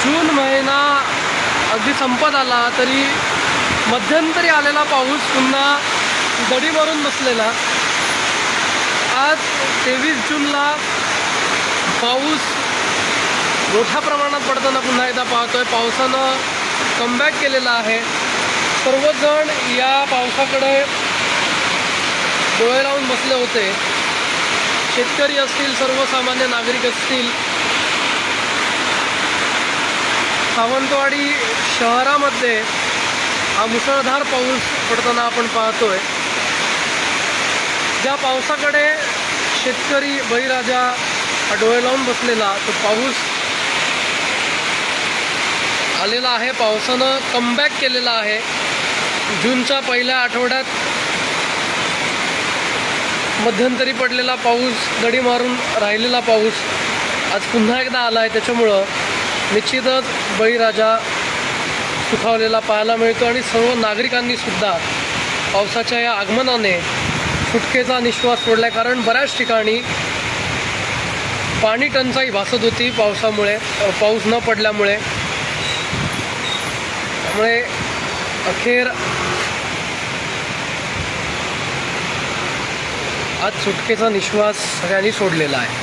जून महिना अगदी संपत आला तरी मध्यंतरी आलेला पाऊस पुन्हा दडी मारून बसलेला. आज 23 जूनला पाऊस मोठ्या प्रमाणात पडताना पुन्हा एकदा पाहतोय. पावसानं कमबॅक केलेला आहे. सर्वजण या पावसाकडे डोळे लावून बसले होते. शेतकरी असतील, सर्वसामान्य नागरिक असतील. सावंतवाडी शहरामध्ये हा मुसळधार पाऊस पडताना आपण पाहतोय. ज्या पावसाकडे शेतकरी बळीराजा हा डोळे लावून बसलेला तो पाऊस आलेला आहे. पावसानं कमबॅक केलेला आहे. जूनच्या पहिल्या आठवड्यात मध्यंतरी पडलेला पाऊस, दडी मारून राहिलेला पाऊस आज पुन्हा एकदा आला आहे. त्याच्यामुळं निश्चितच बळीराजा सुखावलेला पाहायला मिळतो आणि सर्व नागरिकांनी सुद्धा पावसाच्या या आगमनाने सुटकेचा निश्वास सोडला आहे. कारण बऱ्याच ठिकाणी पाणी टंचाई भासत होती पावसामुळे, पाऊस न पडल्यामुळे. त्यामुळे अखेर आज सुटकेचा निश्वास सगळ्यांनी सोडलेला आहे.